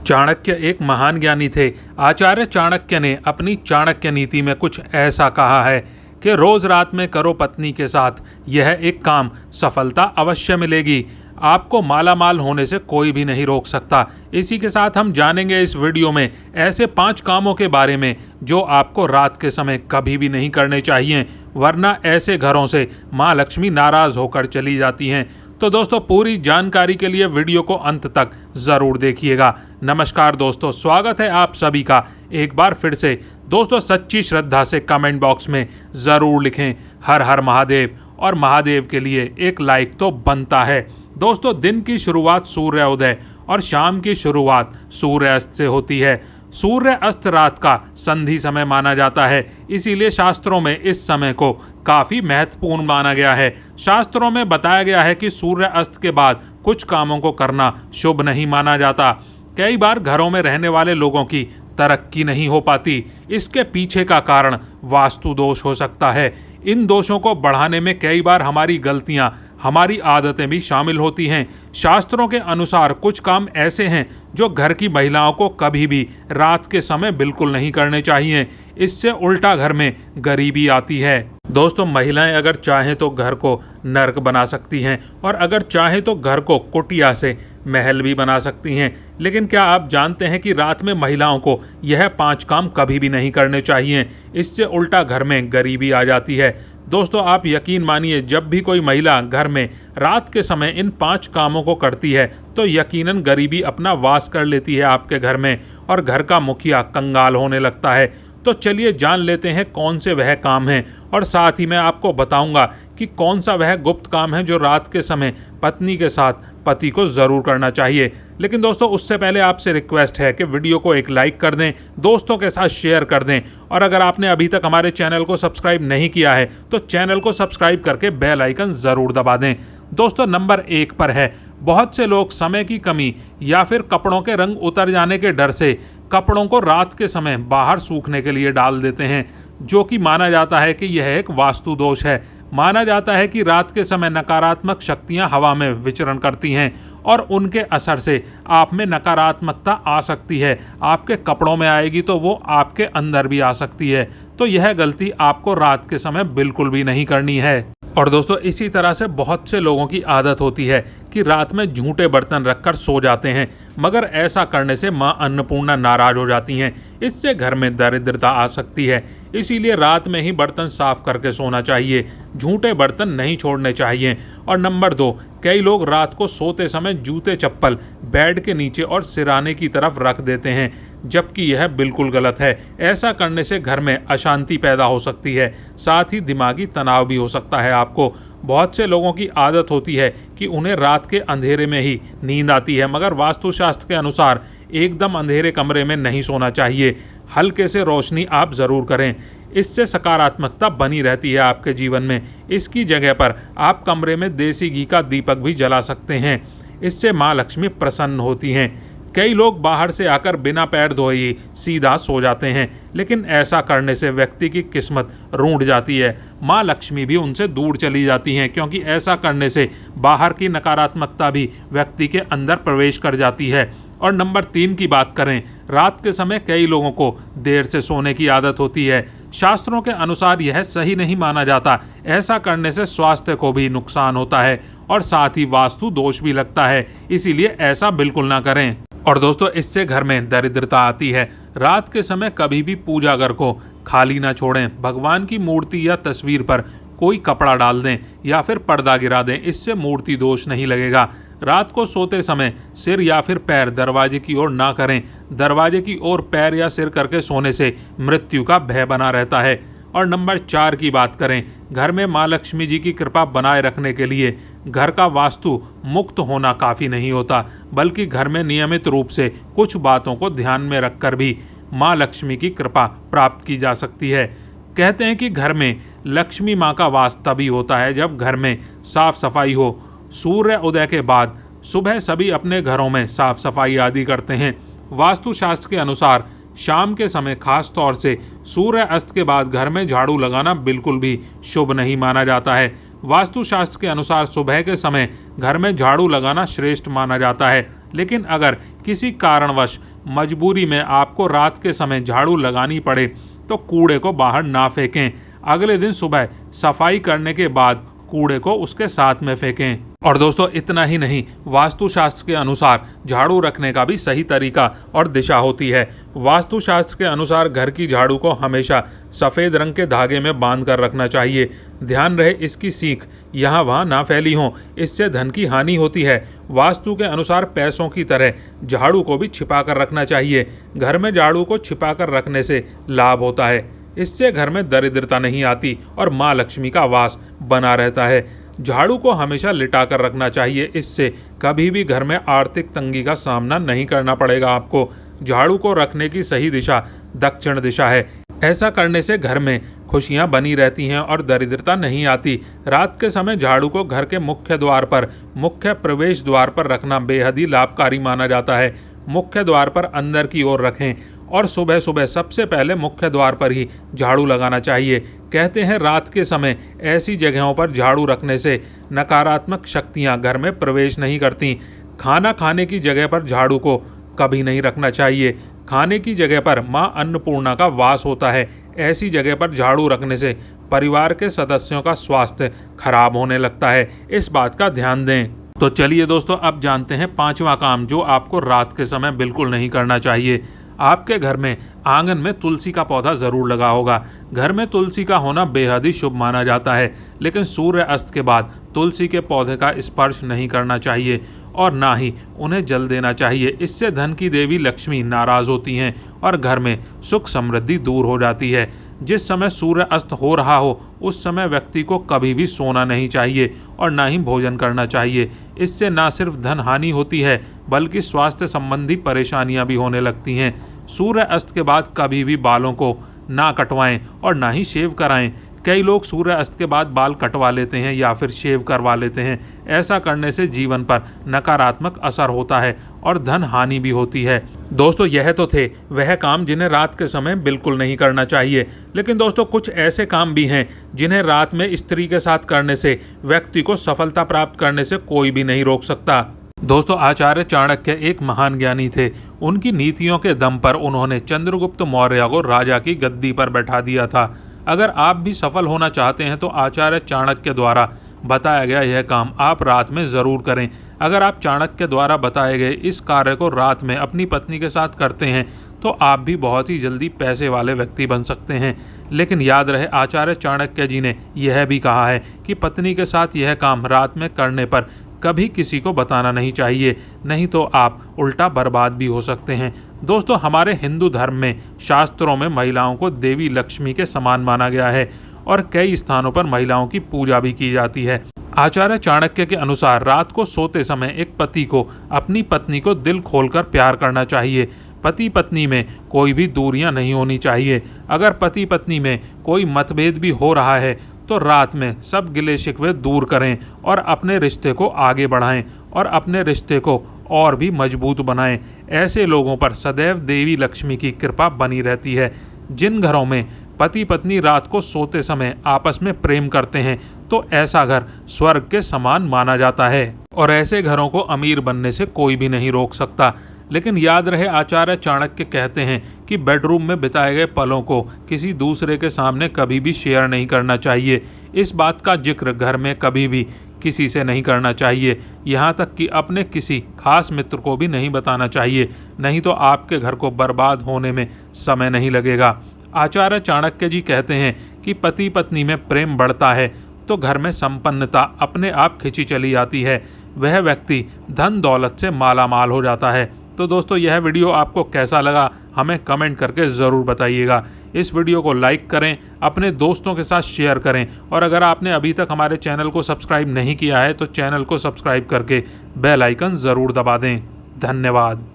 चाणक्य एक महान ज्ञानी थे। आचार्य चाणक्य ने अपनी चाणक्य नीति में कुछ ऐसा कहा है कि रोज रात में करो पत्नी के साथ, यह एक काम, सफलता अवश्य मिलेगी। आपको मालामाल होने से कोई भी नहीं रोक सकता। इसी के साथ हम जानेंगे इस वीडियो में ऐसे 5 कामों के बारे में जो आपको रात के समय कभी भी नहीं करने चाहिए, वरना ऐसे घरों से माँ लक्ष्मी नाराज होकर चली जाती हैं। तो दोस्तों, पूरी जानकारी के लिए वीडियो को अंत तक ज़रूर देखिएगा। नमस्कार दोस्तों, स्वागत है आप सभी का एक बार फिर से। दोस्तों, सच्ची श्रद्धा से कमेंट बॉक्स में ज़रूर लिखें हर हर महादेव, और महादेव के लिए एक लाइक तो बनता है। दोस्तों, दिन की शुरुआत सूर्योदय और शाम की शुरुआत सूर्यास्त से होती है। सूर्य अस्त रात का संधि समय माना जाता है, इसीलिए शास्त्रों में इस समय को काफ़ी महत्वपूर्ण माना गया है। शास्त्रों में बताया गया है कि सूर्य अस्त के बाद कुछ कामों को करना शुभ नहीं माना जाता। कई बार घरों में रहने वाले लोगों की तरक्की नहीं हो पाती। इसके पीछे का कारण वास्तु दोष हो सकता है। इन दोषों को बढ़ाने में कई बार हमारी गलतियां, हमारी आदतें भी शामिल होती हैं। शास्त्रों के अनुसार कुछ काम ऐसे हैं जो घर की महिलाओं को कभी भी रात के समय बिल्कुल नहीं करने चाहिए। इससे उल्टा घर में गरीबी आती है। दोस्तों, महिलाएं अगर चाहें तो घर को नर्क बना सकती हैं, और अगर चाहें तो घर को कुटिया से महल भी बना सकती हैं। लेकिन क्या आप जानते हैं कि रात में महिलाओं को यह 5 काम कभी भी नहीं करने चाहिए। इससे उल्टा घर में गरीबी आ जाती है। दोस्तों, आप यकीन मानिए, जब भी कोई महिला घर में रात के समय इन 5 कामों को करती है तो यकीनन गरीबी अपना वास कर लेती है आपके घर में, और घर का मुखिया कंगाल होने लगता है। तो चलिए जान लेते हैं कौन से वह काम हैं, और साथ ही मैं आपको बताऊंगा कि कौन सा वह गुप्त काम है जो रात के समय पत्नी के साथ पति को ज़रूर करना चाहिए। लेकिन दोस्तों, उससे पहले आपसे रिक्वेस्ट है कि वीडियो को एक लाइक कर दें, दोस्तों के साथ शेयर कर दें, और अगर आपने अभी तक हमारे चैनल को सब्सक्राइब नहीं किया है तो चैनल को सब्सक्राइब करके बेल आइकन ज़रूर दबा दें। दोस्तों, नंबर 1 पर है, बहुत से लोग समय की कमी या फिर कपड़ों के रंग उतर जाने के डर से कपड़ों को रात के समय बाहर सूखने के लिए डाल देते हैं, जो कि माना जाता है कि यह एक वास्तु दोष है। माना जाता है कि रात के समय नकारात्मक शक्तियां हवा में विचरण करती हैं, और उनके असर से आप में नकारात्मकता आ सकती है। आपके कपड़ों में आएगी तो वो आपके अंदर भी आ सकती है। तो यह गलती आपको रात के समय बिल्कुल भी नहीं करनी है। और दोस्तों, इसी तरह से बहुत से लोगों की आदत होती है कि रात में झूठे बर्तन रखकर सो जाते हैं, मगर ऐसा करने से माँ अन्नपूर्णा नाराज हो जाती हैं। इससे घर में दरिद्रता आ सकती है। इसीलिए रात में ही बर्तन साफ करके सोना चाहिए, झूठे बर्तन नहीं छोड़ने चाहिए। और नंबर 2, कई लोग रात को सोते समय जूते चप्पल बेड के नीचे और सिराने की तरफ रख देते हैं, जबकि यह बिल्कुल गलत है। ऐसा करने से घर में अशांति पैदा हो सकती है, साथ ही दिमागी तनाव भी हो सकता है आपको। बहुत से लोगों की आदत होती है कि उन्हें रात के अंधेरे में ही नींद आती है, मगर वास्तुशास्त्र के अनुसार एकदम अंधेरे कमरे में नहीं सोना चाहिए। हल्के से रोशनी आप ज़रूर करें, इससे सकारात्मकता बनी रहती है आपके जीवन में। इसकी जगह पर आप कमरे में देसी घी का दीपक भी जला सकते हैं, इससे माँ लक्ष्मी प्रसन्न होती हैं। कई लोग बाहर से आकर बिना पैर धोए ही सीधा सो जाते हैं, लेकिन ऐसा करने से व्यक्ति की किस्मत रूठ जाती है। माँ लक्ष्मी भी उनसे दूर चली जाती हैं, क्योंकि ऐसा करने से बाहर की नकारात्मकता भी व्यक्ति के अंदर प्रवेश कर जाती है। और नंबर 3 की बात करें, रात के समय कई लोगों को देर से सोने की आदत होती है। शास्त्रों के अनुसार यह सही नहीं माना जाता। ऐसा करने से स्वास्थ्य को भी नुकसान होता है, और साथ ही वास्तु दोष भी लगता है। इसीलिए ऐसा बिल्कुल ना करें। और दोस्तों, इससे घर में दरिद्रता आती है। रात के समय कभी भी पूजा घर को खाली ना छोड़ें। भगवान की मूर्ति या तस्वीर पर कोई कपड़ा डाल दें या फिर पर्दा गिरा दें, इससे मूर्ति दोष नहीं लगेगा। रात को सोते समय सिर या फिर पैर दरवाजे की ओर ना करें। दरवाजे की ओर पैर या सिर करके सोने से मृत्यु का भय बना रहता है। और नंबर 4 की बात करें, घर में माँ लक्ष्मी जी की कृपा बनाए रखने के लिए घर का वास्तु मुक्त होना काफ़ी नहीं होता, बल्कि घर में नियमित रूप से कुछ बातों को ध्यान में रखकर भी माँ लक्ष्मी की कृपा प्राप्त की जा सकती है। कहते हैं कि घर में लक्ष्मी माँ का वास तभी होता है जब घर में साफ सफाई हो। सूर्य उदय के बाद सुबह सभी अपने घरों में साफ सफाई आदि करते हैं। वास्तुशास्त्र के अनुसार शाम के समय खास तौर से सूर्य अस्त के बाद घर में झाड़ू लगाना बिल्कुल भी शुभ नहीं माना जाता है। वास्तुशास्त्र के अनुसार सुबह के समय घर में झाड़ू लगाना श्रेष्ठ माना जाता है, लेकिन अगर किसी कारणवश मजबूरी में आपको रात के समय झाड़ू लगानी पड़े तो कूड़े को बाहर ना फेंकें। अगले दिन सुबह सफाई करने के बाद कूड़े को उसके साथ में फेंकें। और दोस्तों इतना ही नहीं, वास्तुशास्त्र के अनुसार झाड़ू रखने का भी सही तरीका और दिशा होती है। वास्तुशास्त्र के अनुसार घर की झाड़ू को हमेशा सफ़ेद रंग के धागे में बांध कर रखना चाहिए। ध्यान रहे इसकी सीख यहाँ वहाँ ना फैली हो, इससे धन की हानि होती है। वास्तु के अनुसार पैसों की तरह झाड़ू को भी छिपा कर रखना चाहिए। घर में झाड़ू को छिपा कर रखने से लाभ होता है, इससे घर में दरिद्रता नहीं आती और माँ लक्ष्मी का वास बना रहता है। झाड़ू को हमेशा लिटा कर रखना चाहिए, इससे कभी भी घर में आर्थिक तंगी का सामना नहीं करना पड़ेगा आपको। झाड़ू को रखने की सही दिशा दक्षिण दिशा है। ऐसा करने से घर में खुशियां बनी रहती हैं और दरिद्रता नहीं आती। रात के समय झाड़ू को घर के मुख्य द्वार पर, मुख्य प्रवेश द्वार पर रखना बेहद ही लाभकारी माना जाता है। मुख्य द्वार पर अंदर की ओर रखें और सुबह सुबह सबसे पहले मुख्य द्वार पर ही झाड़ू लगाना चाहिए। कहते हैं रात के समय ऐसी जगहों पर झाड़ू रखने से नकारात्मक शक्तियां घर में प्रवेश नहीं करती। खाना खाने की जगह पर झाड़ू को कभी नहीं रखना चाहिए। खाने की जगह पर मां अन्नपूर्णा का वास होता है। ऐसी जगह पर झाड़ू रखने से परिवार के सदस्यों का स्वास्थ्य खराब होने लगता है, इस बात का ध्यान दें। तो चलिए दोस्तों, अब जानते हैं पांचवा काम जो आपको रात के समय बिल्कुल नहीं करना चाहिए। आपके घर में आंगन में तुलसी का पौधा ज़रूर लगा होगा। घर में तुलसी का होना बेहद ही शुभ माना जाता है, लेकिन सूर्य अस्त के बाद तुलसी के पौधे का स्पर्श नहीं करना चाहिए और ना ही उन्हें जल देना चाहिए। इससे धन की देवी लक्ष्मी नाराज़ होती हैं और घर में सुख समृद्धि दूर हो जाती है। जिस समय सूर्य अस्त हो रहा हो उस समय व्यक्ति को कभी भी सोना नहीं चाहिए और ना ही भोजन करना चाहिए। इससे ना सिर्फ धन हानि होती है बल्कि स्वास्थ्य संबंधी परेशानियां भी होने लगती हैं। सूर्य अस्त के बाद कभी भी बालों को ना कटवाएं और ना ही शेव कराएं। कई लोग सूर्य अस्त के बाद बाल कटवा लेते हैं या फिर शेव करवा लेते हैं। ऐसा करने से जीवन पर नकारात्मक असर होता है और धन हानि भी होती है। दोस्तों यह तो थे वह काम जिन्हें रात के समय बिल्कुल नहीं करना चाहिए, लेकिन दोस्तों कुछ ऐसे काम भी हैं जिन्हें रात में स्त्री के साथ करने से व्यक्ति को सफलता प्राप्त करने से कोई भी नहीं रोक सकता। दोस्तों आचार्य चाणक्य एक महान ज्ञानी थे। उनकी नीतियों के दम पर उन्होंने चंद्रगुप्त मौर्य को राजा की गद्दी पर बैठा दिया था। अगर आप भी सफल होना चाहते हैं तो आचार्य चाणक्य द्वारा बताया गया यह काम आप रात में ज़रूर करें। अगर आप चाणक्य द्वारा बताए गए इस कार्य को रात में अपनी पत्नी के साथ करते हैं तो आप भी बहुत ही जल्दी पैसे वाले व्यक्ति बन सकते हैं। लेकिन याद रहे आचार्य चाणक्य जी ने यह भी कहा है कि पत्नी के साथ यह काम रात में करने पर कभी किसी को बताना नहीं चाहिए, नहीं तो आप उल्टा बर्बाद भी हो सकते हैं। दोस्तों हमारे हिंदू धर्म में शास्त्रों में महिलाओं को देवी लक्ष्मी के समान माना गया है और कई स्थानों पर महिलाओं की पूजा भी की जाती है। आचार्य चाणक्य के अनुसार रात को सोते समय एक पति को अपनी पत्नी को दिल खोलकर प्यार करना चाहिए। पति पत्नी में कोई भी दूरियां नहीं होनी चाहिए। अगर पति पत्नी में कोई मतभेद भी हो रहा है तो रात में सब गिले शिकवे दूर करें और अपने रिश्ते को आगे बढ़ाएं और अपने रिश्ते को और भी मजबूत बनाएं। ऐसे लोगों पर सदैव देवी लक्ष्मी की कृपा बनी रहती है। जिन घरों में पति पत्नी रात को सोते समय आपस में प्रेम करते हैं तो ऐसा घर स्वर्ग के समान माना जाता है और ऐसे घरों को अमीर बनने से कोई भी नहीं रोक सकता। लेकिन याद रहे आचार्य चाणक्य कहते हैं कि बेडरूम में बिताए गए पलों को किसी दूसरे के सामने कभी भी शेयर नहीं करना चाहिए। इस बात का जिक्र घर में कभी भी किसी से नहीं करना चाहिए, यहाँ तक कि अपने किसी खास मित्र को भी नहीं बताना चाहिए, नहीं तो आपके घर को बर्बाद होने में समय नहीं लगेगा। आचार्य चाणक्य जी कहते हैं कि पति पत्नी में प्रेम बढ़ता है तो घर में संपन्नता अपने आप खिंची चली आती है। वह व्यक्ति धन दौलत से माला माल हो जाता है। तो दोस्तों यह वीडियो आपको कैसा लगा हमें कमेंट करके ज़रूर बताइएगा। इस वीडियो को लाइक करें, अपने दोस्तों के साथ शेयर करें और अगर आपने अभी तक हमारे चैनल को सब्सक्राइब नहीं किया है तो चैनल को सब्सक्राइब करके बेल आइकन ज़रूर दबा दें। धन्यवाद।